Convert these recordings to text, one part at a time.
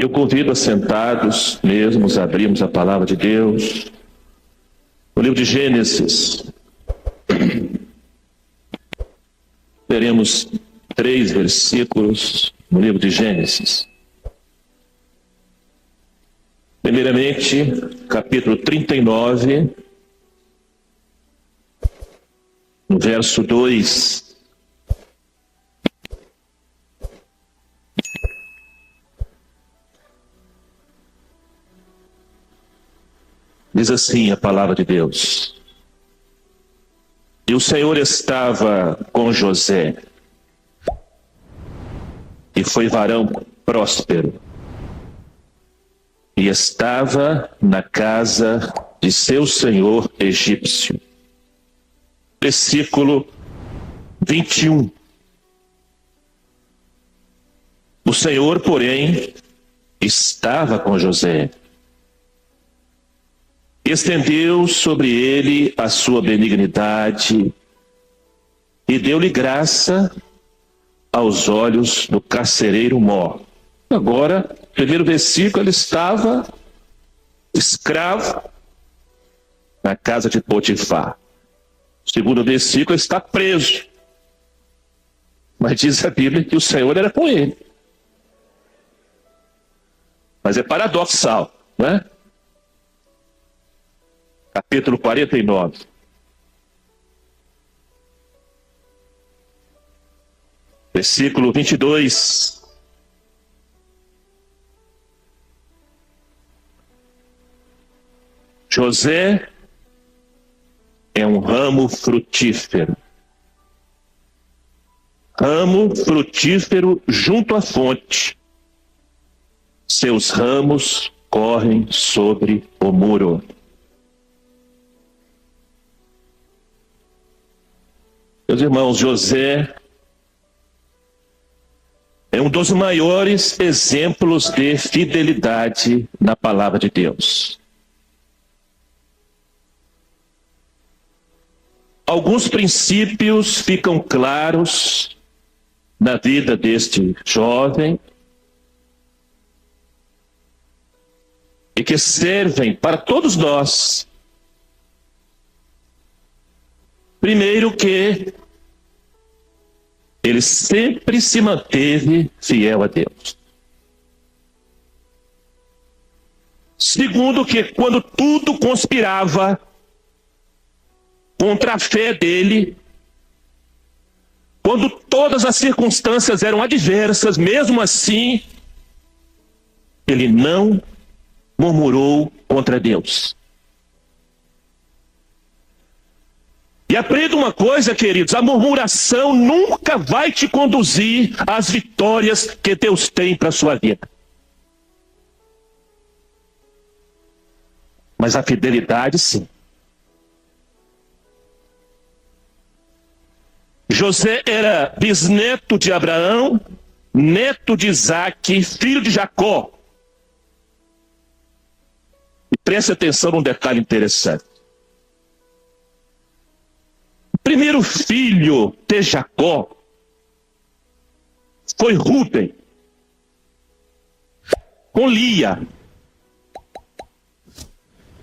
Eu convido a sentados mesmos, abrimos a palavra de Deus. No livro de Gênesis, teremos 3 versículos no livro de Gênesis. Primeiramente, capítulo 39, no verso 2. Diz assim a palavra de Deus: E o Senhor estava com José, e foi varão próspero, e estava na casa de seu senhor egípcio. Versículo 21. O Senhor, porém, estava com José, estendeu sobre ele a sua benignidade e deu-lhe graça aos olhos do carcereiro mor. Agora, primeiro versículo, ele estava escravo na casa de Potifar. Segundo versículo, ele está preso. Mas diz a Bíblia que o Senhor era com ele. Mas é paradoxal, não é? Capítulo 49. Versículo 22. José é um ramo frutífero. Ramo frutífero junto à fonte. Seus ramos correm sobre o muro. Meus irmãos, José é um dos maiores exemplos de fidelidade na palavra de Deus. Alguns princípios ficam claros na vida deste jovem e que servem para todos nós. Primeiro, que ele sempre se manteve fiel a Deus. Segundo, que quando tudo conspirava contra a fé dele, quando todas as circunstâncias eram adversas, mesmo assim, ele não murmurou contra Deus. E aprenda uma coisa, queridos: a murmuração nunca vai te conduzir às vitórias que Deus tem para a sua vida. Mas a fidelidade, sim. José era bisneto de Abraão, neto de Isaque, filho de Jacó. E preste atenção num detalhe interessante. O primeiro filho de Jacó foi Rúben, com Lia.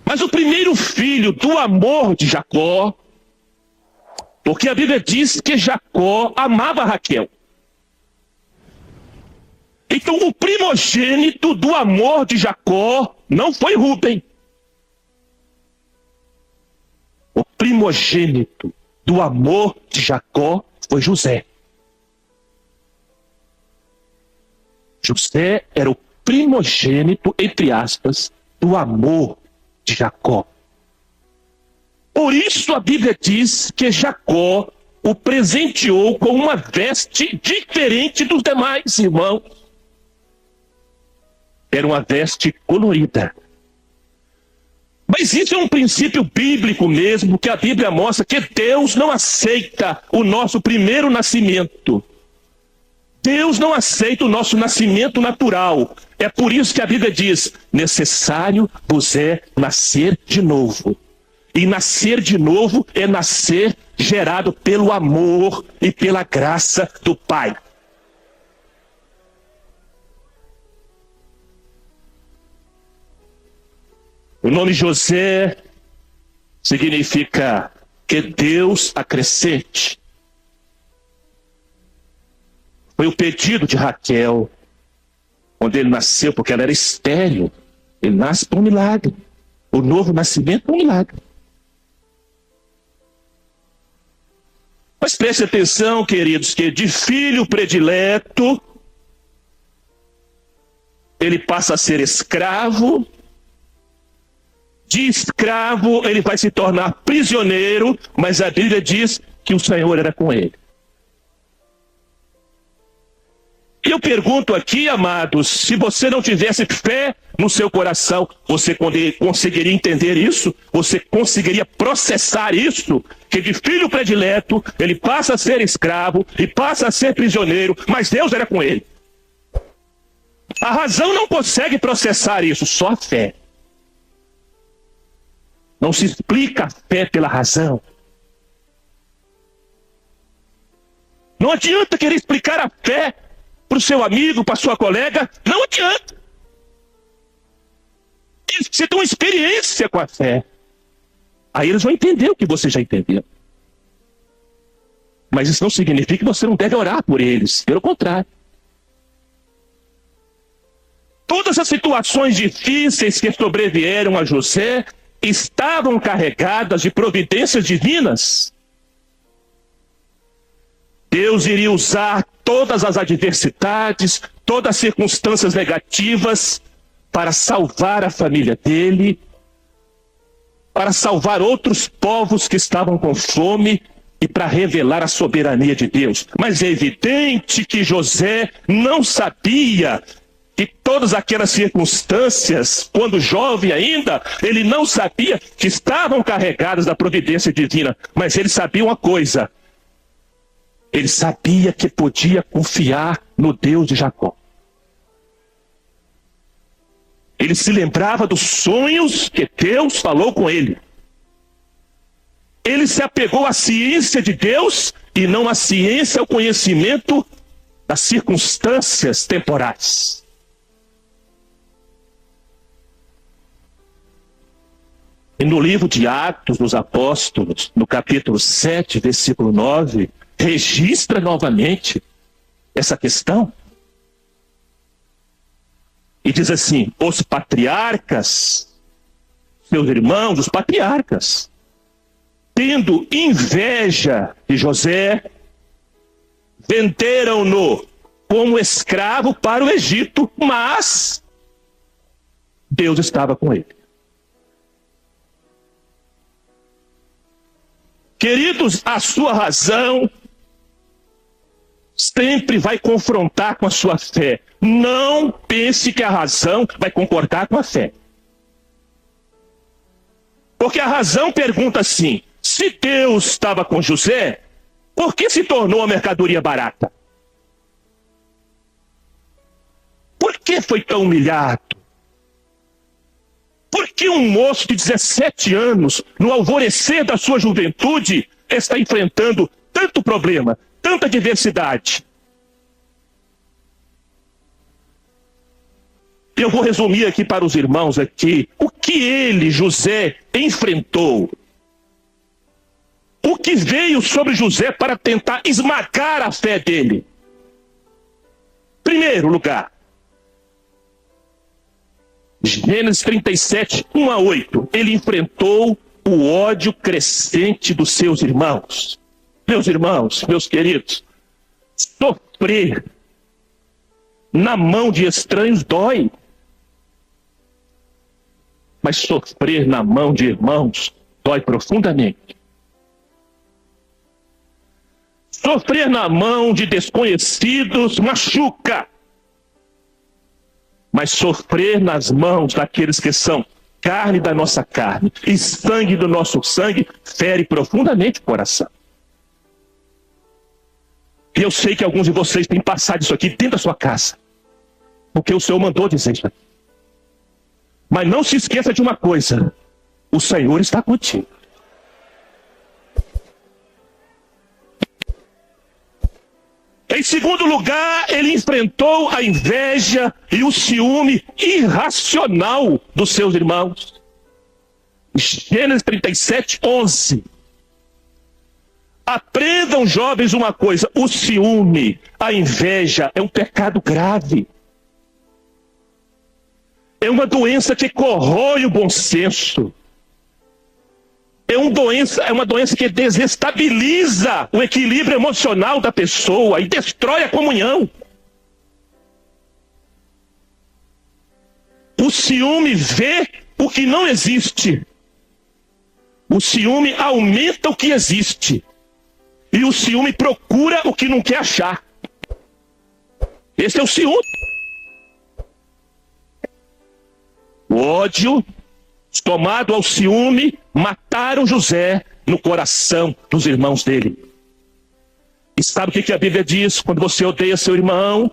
Mas o primeiro filho do amor de Jacó, porque a Bíblia diz que Jacó amava Raquel. Então o primogênito do amor de Jacó não foi Rúben. O primogênito do amor de Jacó foi José. José era o primogênito, entre aspas, do amor de Jacó. Por isso a Bíblia diz que Jacó o presenteou com uma veste diferente dos demais irmãos. Era uma veste colorida. Mas isso é um princípio bíblico mesmo, que a Bíblia mostra que Deus não aceita o nosso primeiro nascimento. Deus não aceita o nosso nascimento natural. É por isso que a Bíblia diz: necessário vos é nascer de novo. E nascer de novo é nascer gerado pelo amor e pela graça do Pai. O nome José significa que Deus acrescente. Foi o pedido de Raquel, quando ele nasceu, porque ela era estéril. Ele nasce por um milagre. O novo nascimento é um milagre. Mas preste atenção, queridos, que de filho predileto, ele passa a ser escravo. De escravo, ele vai se tornar prisioneiro, mas a Bíblia diz que o Senhor era com ele. E eu pergunto aqui, amados, se você não tivesse fé no seu coração, você conseguiria entender isso? Você conseguiria processar isso? Que de filho predileto, ele passa a ser escravo e passa a ser prisioneiro, mas Deus era com ele. A razão não consegue processar isso, só a fé. Não se explica a fé pela razão. Não adianta querer explicar a fé para o seu amigo, para a sua colega, não adianta. Eles precisam ter uma experiência com a fé. Aí eles vão entender o que você já entendeu. Mas isso não significa que você não deve orar por eles. Pelo contrário. Todas as situações difíceis que sobrevieram a José estavam carregadas de providências divinas. Deus iria usar todas as adversidades, todas as circunstâncias negativas para salvar a família dele, para salvar outros povos que estavam com fome e para revelar a soberania de Deus. Mas é evidente que José não sabia que todas aquelas circunstâncias, quando jovem ainda, ele não sabia que estavam carregadas da providência divina. Mas ele sabia uma coisa: ele sabia que podia confiar no Deus de Jacó. Ele se lembrava dos sonhos que Deus falou com ele. Ele se apegou à ciência de Deus e não à ciência, ao conhecimento das circunstâncias temporais. E no livro de Atos dos Apóstolos, no capítulo 7, versículo 9, registra novamente essa questão. E diz assim: os patriarcas, meus irmãos, os patriarcas, tendo inveja de José, venderam-no como escravo para o Egito, mas Deus estava com ele. Queridos, a sua razão sempre vai confrontar com a sua fé. Não pense que a razão vai concordar com a fé. Porque a razão pergunta assim: se Deus estava com José, por que se tornou a mercadoria barata? Por que foi tão humilhado? Por que um moço de 17 anos, no alvorecer da sua juventude, está enfrentando tanto problema, tanta adversidade? Eu vou resumir aqui para os irmãos aqui o que ele, José, enfrentou. O que veio sobre José para tentar esmagar a fé dele. Primeiro lugar, Gênesis 37, 1 a 8. Ele enfrentou o ódio crescente dos seus irmãos. Meus irmãos, meus queridos, sofrer na mão de estranhos dói. Mas sofrer na mão de irmãos dói profundamente. Sofrer na mão de desconhecidos machuca. Mas sofrer nas mãos daqueles que são carne da nossa carne e sangue do nosso sangue fere profundamente o coração. E eu sei que alguns de vocês têm passado isso aqui dentro da sua casa, porque o Senhor mandou dizer isso aqui. Mas não se esqueça de uma coisa: o Senhor está contigo. Em segundo lugar, ele enfrentou a inveja e o ciúme irracional dos seus irmãos. Gênesis 37, 11. Aprendam, jovens, uma coisa: o ciúme, a inveja é um pecado grave. É uma doença que corrói o bom senso. É uma doença que desestabiliza o equilíbrio emocional da pessoa e destrói a comunhão. O ciúme vê o que não existe. O ciúme aumenta o que existe. E o ciúme procura o que não quer achar. Esse é o ciúme. O ódio, tomado ao ciúme, mataram José no coração dos irmãos dele. E sabe o que a Bíblia diz quando você odeia seu irmão?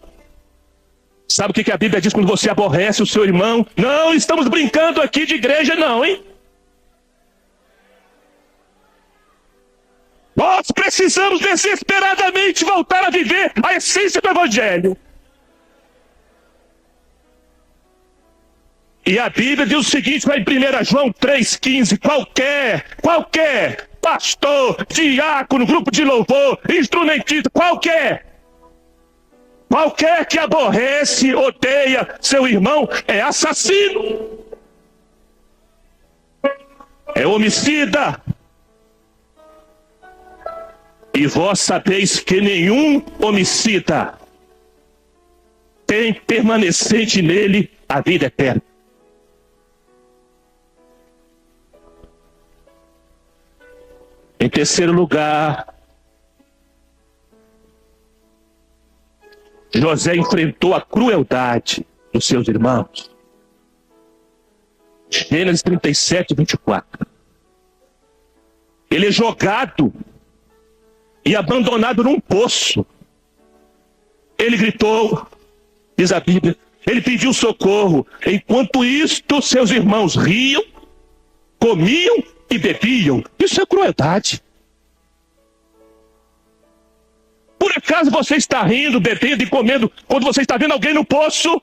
Sabe o que a Bíblia diz quando você aborrece o seu irmão? Não estamos brincando aqui de igreja não, hein? Nós precisamos desesperadamente voltar a viver a essência do Evangelho. E a Bíblia diz o seguinte, lá em 1 João 3,15, qualquer pastor, diácono, grupo de louvor, instrumentista, qualquer que aborrece, odeia seu irmão, é assassino, é homicida. E vós sabeis que nenhum homicida tem permanecente nele a vida eterna. Em terceiro lugar, José enfrentou a crueldade dos seus irmãos. Gênesis 37, 24. Ele é jogado e abandonado num poço. Ele gritou, diz a Bíblia, ele pediu socorro. Enquanto isto, seus irmãos riam, comiam e bebiam. Isso é crueldade. Por acaso você está rindo, bebendo e comendo quando você está vendo alguém no poço?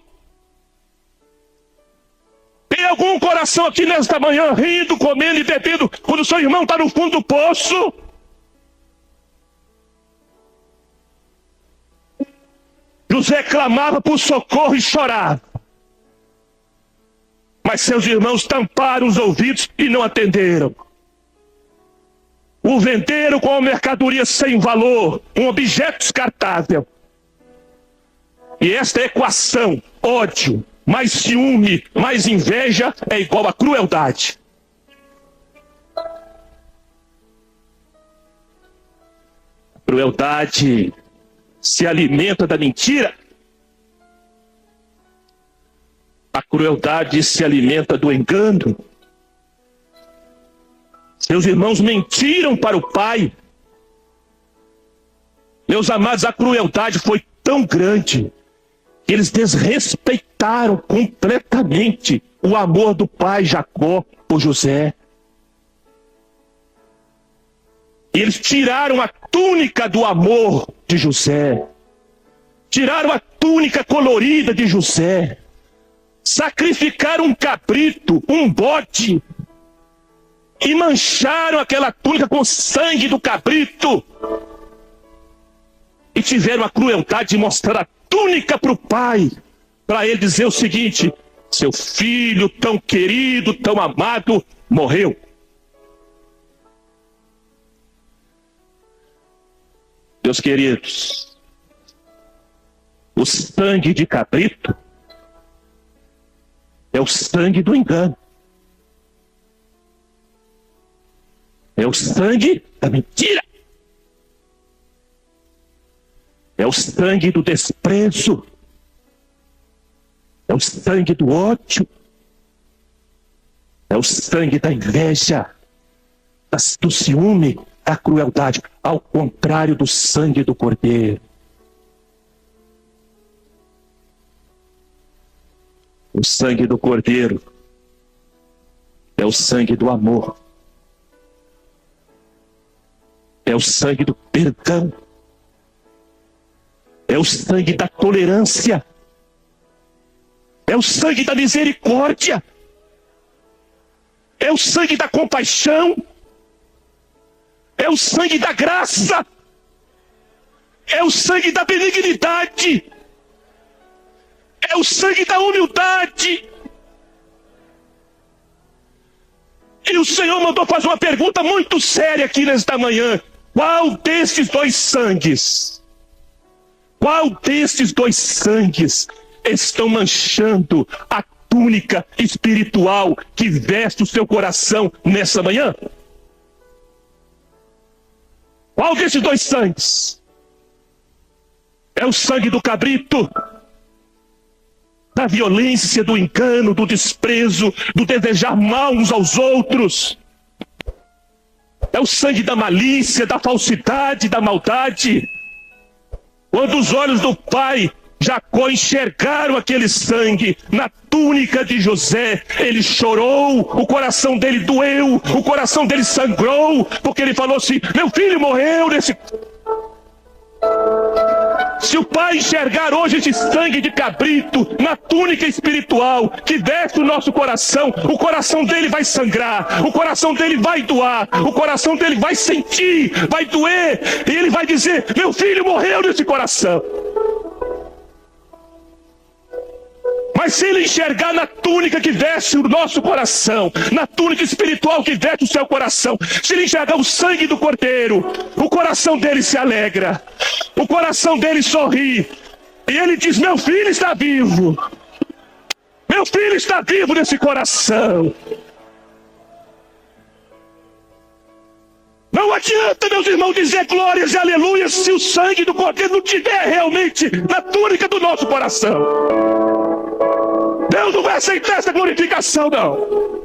Tem algum coração aqui nesta manhã rindo, comendo e bebendo quando o seu irmão está no fundo do poço? José clamava por socorro e chorava. Mas seus irmãos tamparam os ouvidos e não atenderam. O venderam com uma mercadoria sem valor, um objeto descartável. E esta equação, ódio, mais ciúme, mais inveja, é igual a crueldade. A crueldade se alimenta da mentira. A crueldade se alimenta do engano. Seus irmãos mentiram para o pai. Meus amados, a crueldade foi tão grande que eles desrespeitaram completamente o amor do pai Jacó por José. E eles tiraram a túnica do amor de José. Tiraram a túnica colorida de José. Sacrificaram um cabrito, um bode. E mancharam aquela túnica com sangue do cabrito. E tiveram a crueldade de mostrar a túnica para o pai. Para ele dizer o seguinte: seu filho tão querido, tão amado, morreu. Meus queridos, o sangue de cabrito é o sangue do engano. É o sangue da mentira. É o sangue do desprezo. É o sangue do ódio. É o sangue da inveja, do ciúme, da crueldade, ao contrário do sangue do Cordeiro. O sangue do Cordeiro é o sangue do amor. É o sangue do perdão. É o sangue da tolerância. É o sangue da misericórdia. É é o sangue da compaixão, é o sangue da graça, é o sangue da benignidade, é o sangue da humildade. E o Senhor mandou fazer uma pergunta muito séria aqui nesta manhã: qual destes dois sangues, qual destes dois sangues estão manchando a túnica espiritual que veste o seu coração nessa manhã? Qual desses dois sangues? É o sangue do cabrito, da violência, do engano, do desprezo, do desejar mal uns aos outros. É o sangue da malícia, da falsidade, da maldade. Quando os olhos do pai Jacó enxergaram aquele sangue na túnica de José, ele chorou, o coração dele doeu, o coração dele sangrou, porque ele falou assim: meu filho morreu nesse... Se o pai enxergar hoje esse sangue de cabrito na túnica espiritual que veste o nosso coração, o coração dele vai sangrar, o coração dele vai doar, o coração dele vai sentir, vai doer, e ele vai dizer: meu filho morreu nesse coração. Mas se ele enxergar na túnica que veste o nosso coração, na túnica espiritual que veste o seu coração, se ele enxergar o sangue do Cordeiro, o coração dele se alegra, o coração dele sorri, e ele diz: meu filho está vivo, meu filho está vivo nesse coração. Não adianta, meus irmãos, dizer glórias e aleluias se o sangue do Cordeiro não estiver realmente na túnica do nosso coração. Deus não vai aceitar essa glorificação, não.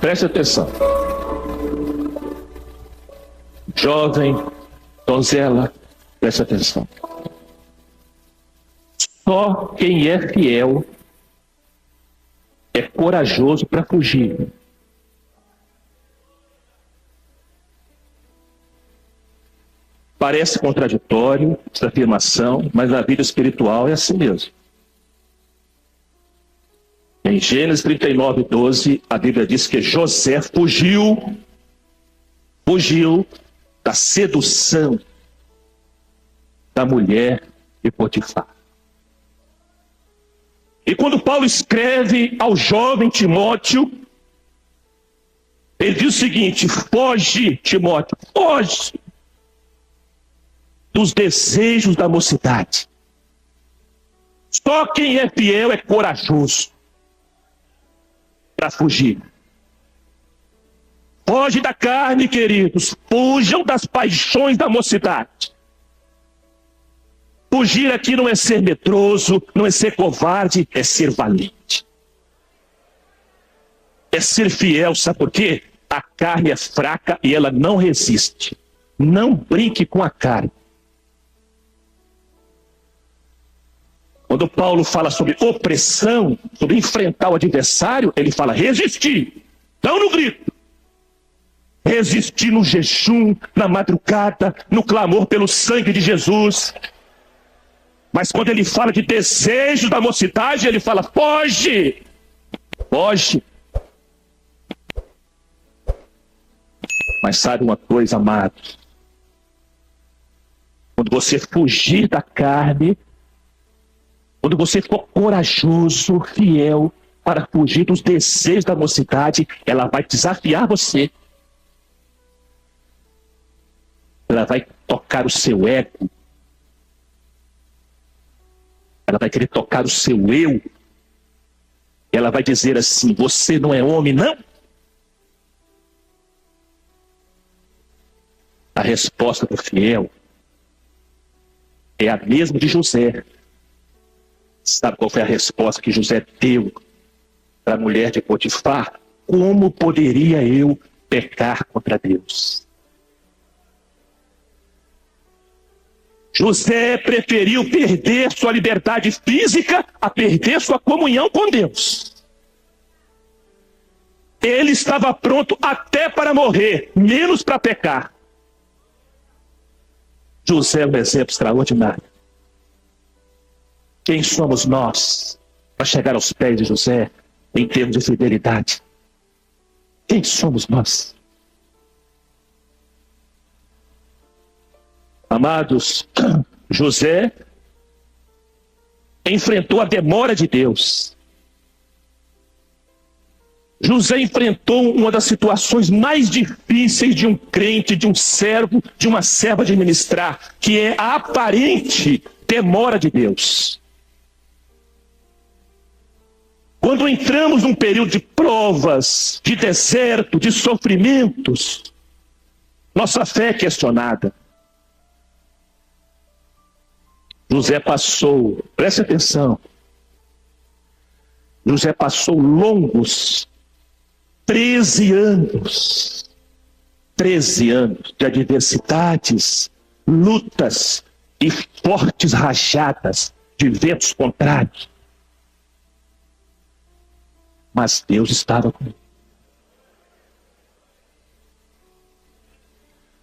Preste atenção. Jovem, donzela, preste atenção. Só quem é fiel é corajoso para fugir. Parece contraditório essa afirmação, mas a vida espiritual é assim mesmo. Em Gênesis 39:12, a Bíblia diz que José fugiu da sedução da mulher de Potifar. E quando Paulo escreve ao jovem Timóteo, ele diz o seguinte: foge, Timóteo, foge dos desejos da mocidade. Só quem é fiel é corajoso para fugir. Foge da carne, queridos. Fujam das paixões da mocidade. Fugir aqui não é ser medroso, não é ser covarde, é ser valente. é ser fiel, sabe por quê? A carne é fraca e ela não resiste. Não brinque com a carne. Quando Paulo fala sobre opressão, sobre enfrentar o adversário, ele fala resistir, não no grito. Resistir no jejum, na madrugada, no clamor pelo sangue de Jesus. Mas quando ele fala de desejo da mocidade, ele fala, foge, foge. Mas sabe uma coisa, amados? Quando você fugir da carne, quando você for corajoso, fiel, para fugir dos desejos da mocidade, ela vai desafiar você. Ela vai tocar o seu ego. Ela vai querer tocar o seu eu. Ela vai dizer assim, você não é homem, não? A resposta do fiel é a mesma de José. Sabe qual foi a resposta que José deu para a mulher de Potifar? Como poderia eu pecar contra Deus? José preferiu perder sua liberdade física a perder sua comunhão com Deus. Ele estava pronto até para morrer, menos para pecar. José é um exemplo extraordinário. Quem somos nós para chegar aos pés de José em termos de fidelidade? Quem somos nós? Amados, José enfrentou a demora de Deus. José enfrentou uma das situações mais difíceis de um crente, de um servo, de uma serva de ministrar, que é a aparente demora de Deus. Quando entramos num período de provas, de deserto, de sofrimentos, nossa fé é questionada. José passou, preste atenção, José passou longos 13 anos de adversidades, lutas e fortes rajadas de ventos contrários. Mas Deus estava com ele.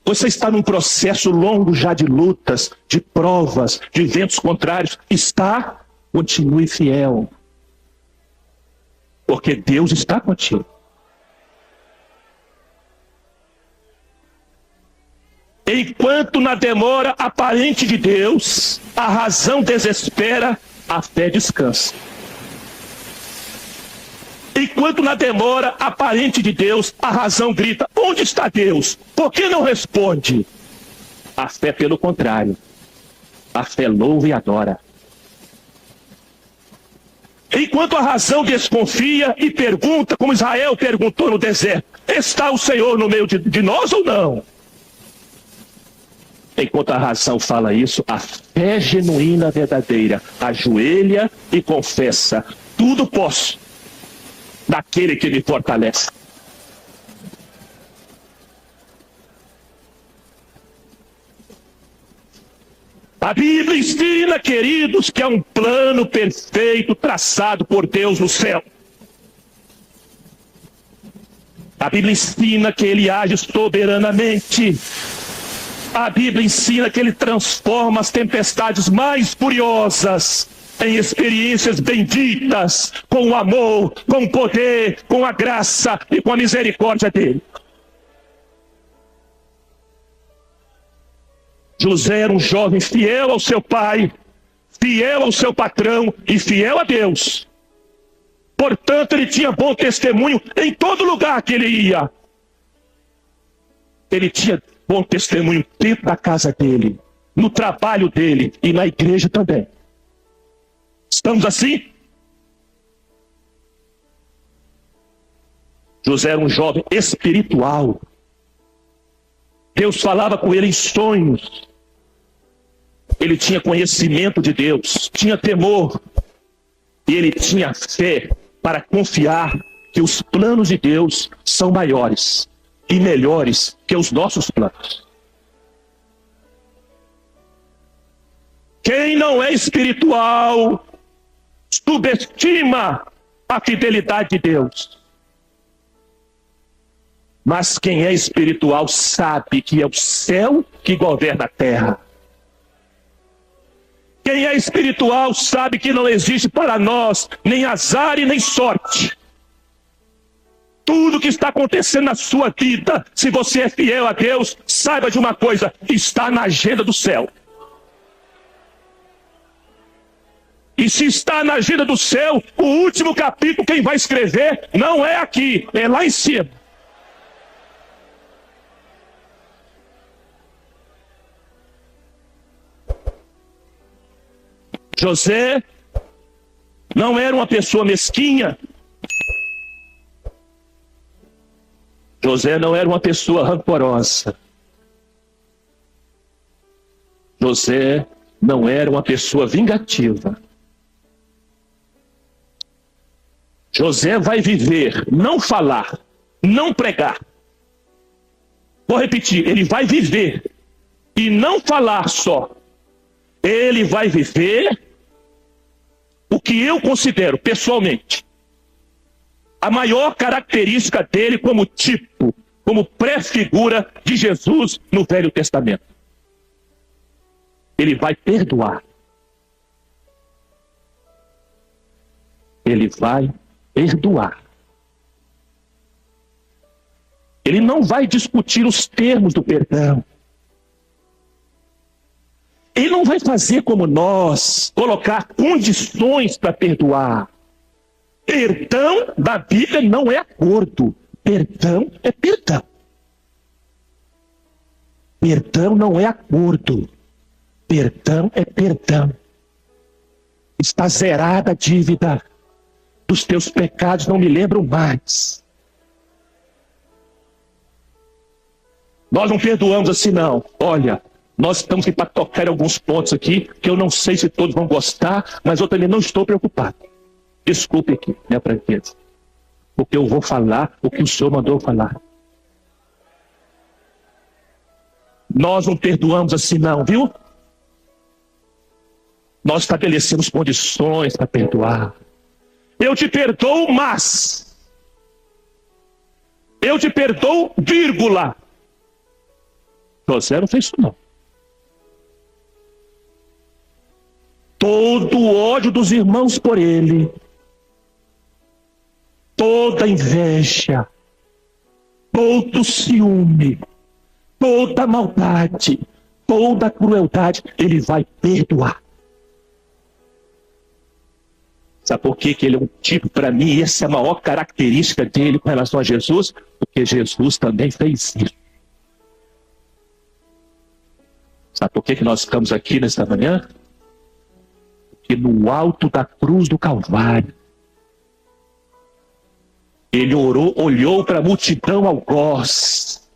Você está num processo longo já de lutas, de provas, de ventos contrários. Continue fiel. Porque Deus está contigo. Enquanto na demora aparente de Deus, a razão desespera, a fé descansa. Enquanto na demora aparente de Deus, a razão grita, onde está Deus? Por que não responde? A fé, pelo contrário, a fé louva e adora. Enquanto a razão desconfia e pergunta, como Israel perguntou no deserto, está o Senhor no meio de nós ou não? Enquanto a razão fala isso, a fé genuína, verdadeira, ajoelha e confessa, tudo posso daquele que me fortalece. A Bíblia ensina, queridos, que há um plano perfeito traçado por Deus no céu. A Bíblia ensina que Ele age soberanamente. A Bíblia ensina que Ele transforma as tempestades mais furiosas em experiências benditas, com o amor, com o poder, com a graça e com a misericórdia dele. José era um jovem fiel ao seu pai, fiel ao seu patrão e fiel a Deus. Portanto, ele tinha bom testemunho em todo lugar que ele ia. Ele tinha bom testemunho dentro da casa dele, no trabalho dele e na igreja também. Estamos assim? José era um jovem espiritual. Deus falava com ele em sonhos. Ele tinha conhecimento de Deus, tinha temor. E ele tinha fé para confiar que os planos de Deus são maiores e melhores que os nossos planos. Quem não é espiritual subestima a fidelidade de Deus. Mas quem é espiritual sabe que é o céu que governa a terra. Quem é espiritual sabe que não existe para nós nem azar e nem sorte. Tudo que está acontecendo na sua vida, se você é fiel a Deus, saiba de uma coisa, está na agenda do céu. E se está na agenda do céu, o último capítulo quem vai escrever não é aqui, é lá em cima. José não era uma pessoa mesquinha. José não era uma pessoa rancorosa. José não era uma pessoa vingativa. José vai viver, não falar, não pregar. Vou repetir, ele vai viver e não falar só. Ele vai viver o que eu considero, pessoalmente, a maior característica dele como tipo, como pré-figura de Jesus no Velho Testamento. Ele vai perdoar. Ele vai perdoar. Ele não vai discutir os termos do perdão. Ele não vai fazer como nós, colocar condições para perdoar. Perdão da Bíblia não é acordo. Perdão é perdão. Perdão não é acordo. Perdão é perdão. Está zerada a dívida. Dos teus pecados não me lembro mais. Nós não perdoamos assim não. Olha, nós estamos aqui para tocar alguns pontos aqui, que eu não sei se todos vão gostar, mas eu também não estou preocupado. Desculpe aqui, minha franqueza. Porque eu vou falar o que o Senhor mandou falar. Nós não perdoamos assim não, viu? Nós estabelecemos condições para perdoar. Eu te perdoo, mas... eu te perdoo, vírgula. José não fez isso não. Todo o ódio dos irmãos por ele, toda inveja, todo ciúme, toda maldade, toda crueldade, ele vai perdoar. Sabe por que ele é um tipo, para mim, essa é a maior característica dele com relação a Jesus? Porque Jesus também fez isso. Sabe por que nós estamos aqui nesta manhã? Porque no alto da cruz do Calvário, ele olhou para a multidão algoz,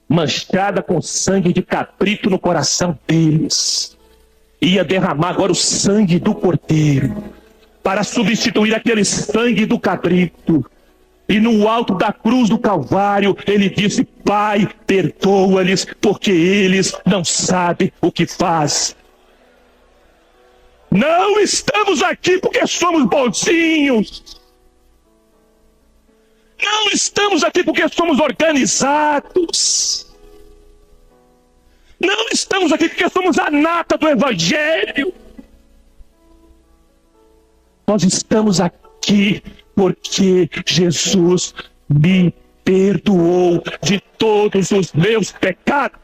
manchada com sangue de cabrito no coração deles. Ia derramar agora o sangue do Cordeiro, para substituir aquele sangue do cabrito. E no alto da cruz do Calvário, ele disse: Pai, perdoa-lhes, porque eles não sabem o que fazem. Não estamos aqui porque somos bonzinhos. Não estamos aqui porque somos organizados. Não estamos aqui porque somos a nata do Evangelho. Nós estamos aqui porque Jesus me perdoou de todos os meus pecados.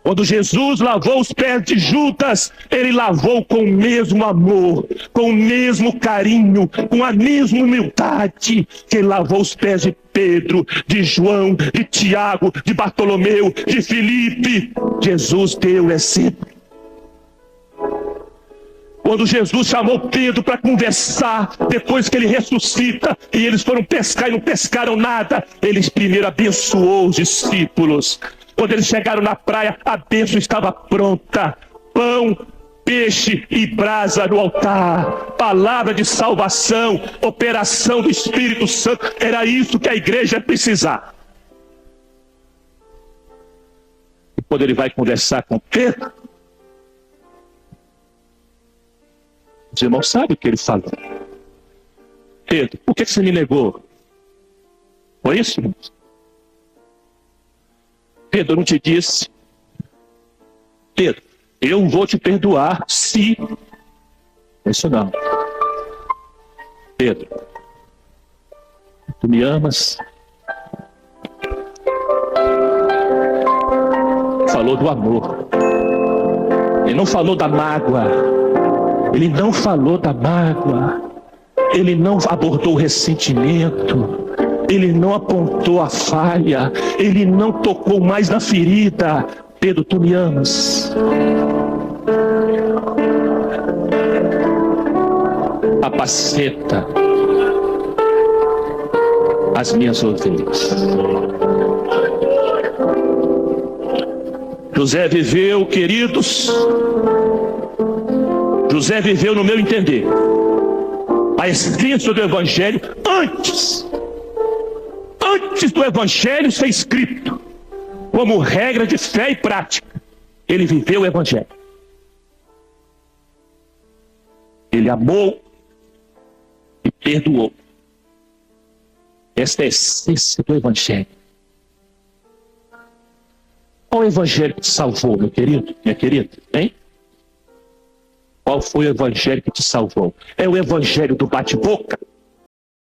Quando Jesus lavou os pés de Judas, ele lavou com o mesmo amor, com o mesmo carinho, com a mesma humildade que ele lavou os pés de Pedro, de João, de Tiago, de Bartolomeu, de Filipe. Jesus deu o exemplo. Quando Jesus chamou Pedro para conversar, depois que ele ressuscita, e eles foram pescar e não pescaram nada, ele primeiro abençoou os discípulos. Quando eles chegaram na praia, a bênção estava pronta. Pão, peixe e brasa no altar, palavra de salvação, operação do Espírito Santo. Era isso que a igreja precisava. E quando ele vai conversar com Pedro, os irmãos sabem o que ele falou. Pedro, por que você me negou? Foi isso, irmãos? Pedro, eu não te disse. Pedro, eu vou te perdoar se... Isso não. Pedro, tu me amas? Falou do amor. Ele não falou da mágoa. Ele não falou da mágoa. Ele não abordou o ressentimento. Ele não apontou a falha. Ele não tocou mais na ferida. Pedro, tu me amas? Apacenta as minhas ovelhas. José viveu, queridos, José viveu, no meu entender, a essência do Evangelho antes do Evangelho ser escrito, como regra de fé e prática. Ele viveu o Evangelho. Ele amou e perdoou. Esta é a essência do Evangelho. Qual o Evangelho que te salvou, meu querido, minha querida? Hein? Qual foi o Evangelho que te salvou? É o Evangelho do bate-boca?